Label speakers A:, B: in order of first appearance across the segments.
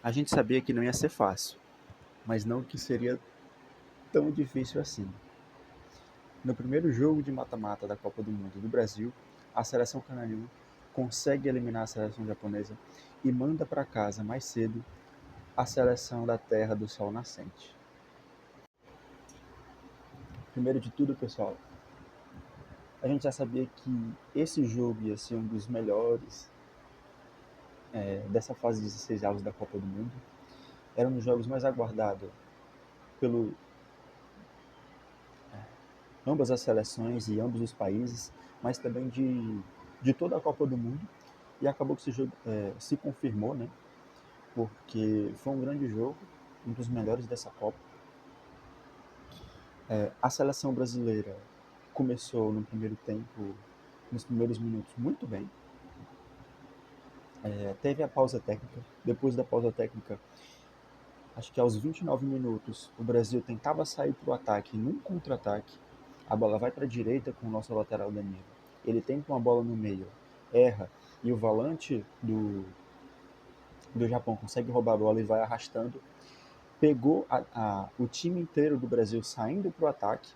A: A gente sabia que não ia ser fácil, mas não que seria tão difícil assim. No primeiro jogo de mata-mata da Copa do Mundo do Brasil, a seleção canarinho consegue eliminar a seleção japonesa e manda para casa mais cedo a seleção da Terra do Sol Nascente. Primeiro de tudo, pessoal, a gente já sabia que esse jogo ia ser um dos melhores dessa fase de 16 avos da Copa do Mundo. Era um dos jogos mais aguardados pelo ambas as seleções e ambos os países, mas também de toda a Copa do Mundo. E acabou que esse jogo se confirmou, né? Porque foi um grande jogo, um dos melhores dessa Copa. A seleção brasileira começou no primeiro tempo, nos primeiros minutos, muito bem. Teve a pausa técnica. Depois da pausa técnica, acho que aos 29 minutos, o Brasil tentava sair para o ataque num contra-ataque. A bola vai para a direita com o nosso lateral Danilo. Ele tenta uma bola no meio, erra, e o volante do Japão consegue roubar a bola e vai arrastando. Pegou o time inteiro do Brasil saindo para o ataque.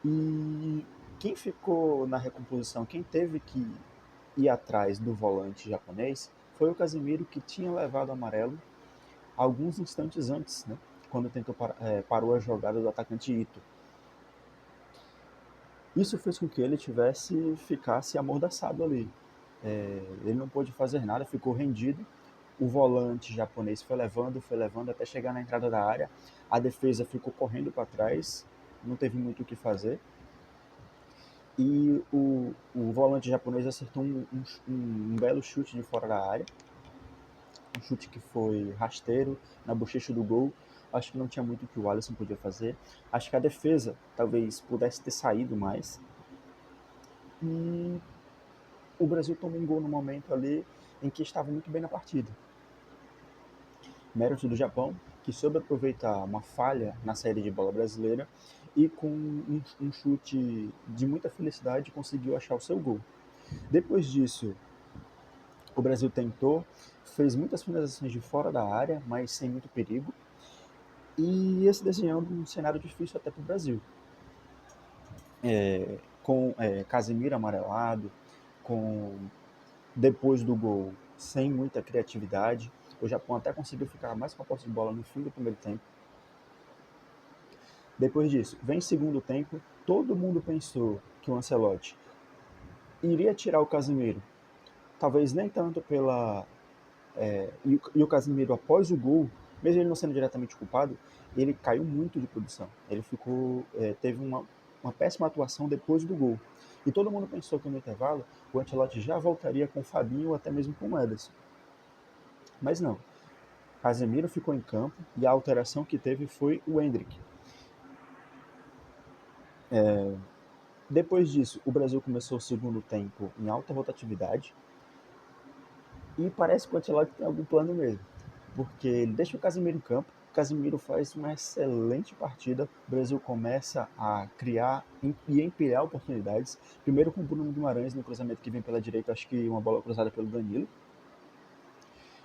A: E quem ficou na recomposição, quem teve que ir atrás do volante japonês, foi o Casemiro, que tinha levado amarelo alguns instantes antes, né? Quando parou a jogada do atacante Ito. Isso fez com que ele ficasse amordaçado ali. Ele não pôde fazer nada, ficou rendido. O volante japonês foi levando até chegar na entrada da área. A defesa ficou correndo para trás, não teve muito o que fazer. E o volante japonês acertou um belo chute de fora da área. Um chute que foi rasteiro, na bochecha do gol. Acho que não tinha muito o que o Alisson podia fazer. Acho que a defesa talvez pudesse ter saído mais. E o Brasil tomou um gol no momento ali em que estava muito bem na partida. Mérito do Japão, que soube aproveitar uma falha na saída de bola brasileira e com um chute de muita felicidade conseguiu achar o seu gol. Depois disso, o Brasil tentou, fez muitas finalizações de fora da área, mas sem muito perigo, e esse desenhando um cenário difícil até para o Brasil. Com Casemiro amarelado, com depois do gol sem muita criatividade, o Japão até conseguiu ficar mais com a posse de bola no fim do primeiro tempo. Depois disso, vem segundo tempo, todo mundo pensou que o Ancelotti iria tirar o Casemiro, talvez nem tanto pela e o Casemiro, após o gol, mesmo ele não sendo diretamente culpado, ele caiu muito de produção. Ele teve uma péssima atuação depois do gol. E todo mundo pensou que no intervalo o Ancelotti já voltaria com o Fabinho ou até mesmo com o Ederson. Mas não. Casemiro ficou em campo e a alteração que teve foi o Endrick. Depois disso, o Brasil começou o segundo tempo em alta rotatividade e parece que o Ancelotti tem algum plano mesmo, porque ele deixa o Casemiro em campo, o Casemiro faz uma excelente partida, o Brasil começa a criar e empilhar oportunidades, primeiro com o Bruno Guimarães no cruzamento que vem pela direita, acho que uma bola cruzada pelo Danilo.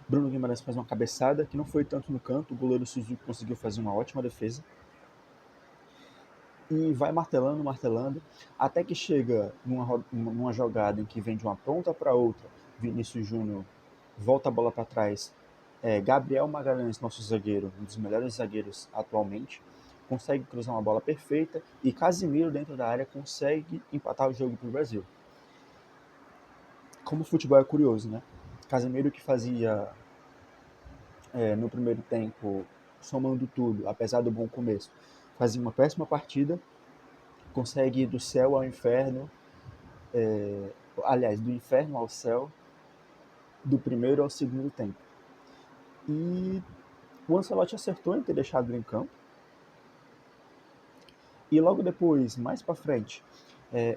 A: Bruno Guimarães faz uma cabeçada que não foi tanto no canto, o goleiro Suzuki conseguiu fazer uma ótima defesa. E vai martelando, martelando, até que chega numa jogada em que vem de uma ponta para outra, Vinícius Júnior volta a bola para trás, Gabriel Magalhães, nosso zagueiro, um dos melhores zagueiros atualmente, consegue cruzar uma bola perfeita e Casimiro dentro da área consegue empatar o jogo para o Brasil. Como o futebol é curioso, né? Casemiro, que fazia no primeiro tempo, somando tudo, apesar do bom começo, fazia uma péssima partida, consegue ir do céu ao inferno, aliás, do inferno ao céu, do primeiro ao segundo tempo. E o Ancelotti acertou em ter deixado ele em campo. E logo depois, mais para frente,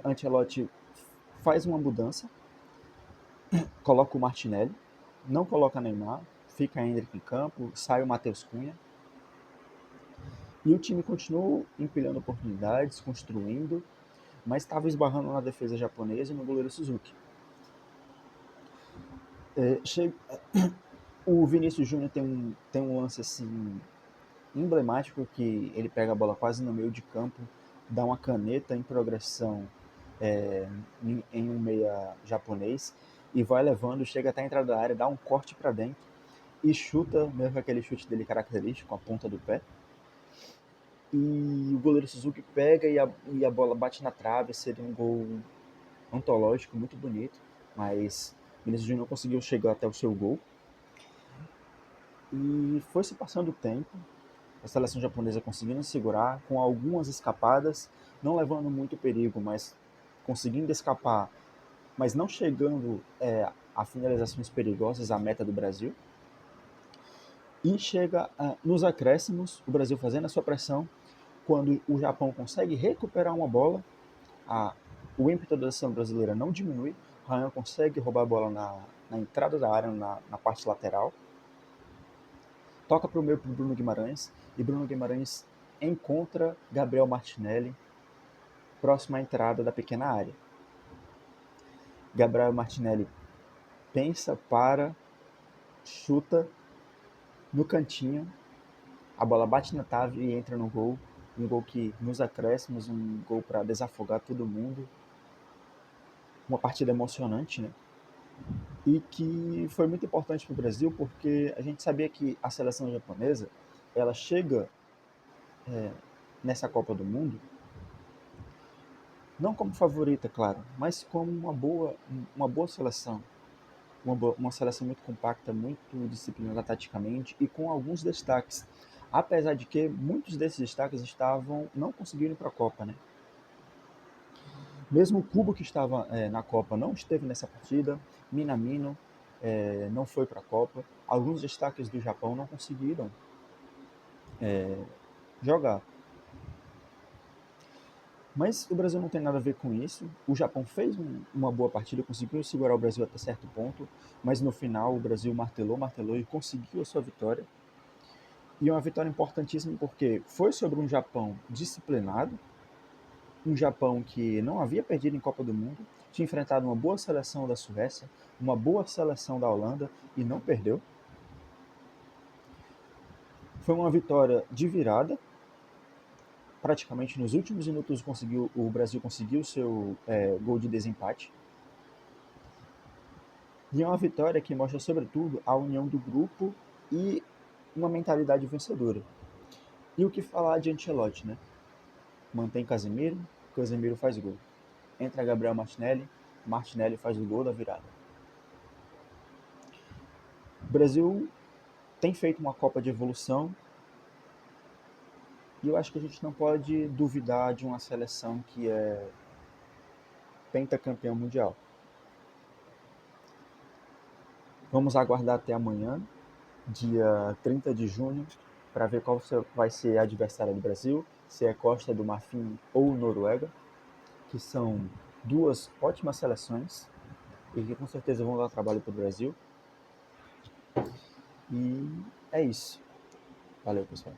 A: Ancelotti faz uma mudança, coloca o Martinelli, não coloca Neymar, fica Endrick em campo, sai o Matheus Cunha. E o time continuou empilhando oportunidades, construindo, mas estava esbarrando na defesa japonesa e no goleiro Suzuki. O Vinícius Júnior tem um lance assim emblemático que ele pega a bola quase no meio de campo, dá uma caneta em progressão é, em um meia japonês e vai levando, chega até a entrada da área, dá um corte para dentro e chuta, mesmo com aquele chute dele característico, com a ponta do pé. E o goleiro Suzuki pega e a bola bate na trave, seria um gol antológico, muito bonito, mas Vinícius Júnior não conseguiu chegar até o seu gol. E foi se passando o tempo, a seleção japonesa conseguindo segurar, com algumas escapadas, não levando muito perigo, mas conseguindo escapar, mas não chegando a finalizações perigosas à meta do Brasil. E chega nos acréscimos, o Brasil fazendo a sua pressão, quando o Japão consegue recuperar uma bola, a, o ímpeto da seleção brasileira não diminui, o Ryan consegue roubar a bola na entrada da área, na parte lateral, toca para o meio para o Bruno Guimarães, e Bruno Guimarães encontra Gabriel Martinelli próximo à entrada da pequena área. Gabriel Martinelli pensa, para, chuta no cantinho, a bola bate na trave e entra no gol. Um gol que nos acréscimos, um gol para desafogar todo mundo. Uma partida emocionante, né? E que foi muito importante para o Brasil porque a gente sabia que a seleção japonesa ela chega nessa Copa do Mundo não como favorita, claro, mas como uma boa seleção, uma seleção muito compacta, muito disciplinada taticamente e com alguns destaques. Apesar de que muitos desses destaques não conseguiram ir para a Copa, né? Mesmo o Cuba que estava na Copa não esteve nessa partida, Minamino não foi para a Copa, alguns destaques do Japão não conseguiram jogar. Mas o Brasil não tem nada a ver com isso. O Japão fez uma boa partida, conseguiu segurar o Brasil até certo ponto, mas no final o Brasil martelou e conseguiu a sua vitória. E uma vitória importantíssima porque foi sobre um Japão disciplinado, um Japão que não havia perdido em Copa do Mundo, tinha enfrentado uma boa seleção da Suécia, uma boa seleção da Holanda e não perdeu. Foi uma vitória de virada. Praticamente nos últimos minutos o Brasil conseguiu seu gol de desempate. E é uma vitória que mostra, sobretudo, a união do grupo e uma mentalidade vencedora. E o que falar de Ancelotti, né? Mantém Casemiro, Casemiro faz gol. Entra Gabriel Martinelli, Martinelli faz o gol da virada. O Brasil tem feito uma Copa de evolução e eu acho que a gente não pode duvidar de uma seleção que é pentacampeão mundial. Vamos aguardar até amanhã, dia 30 de junho, para ver qual vai ser a adversária do Brasil, se é Costa do Marfim ou Noruega, que são duas ótimas seleções e que com certeza vão dar trabalho para o Brasil. E é isso. Valeu, pessoal.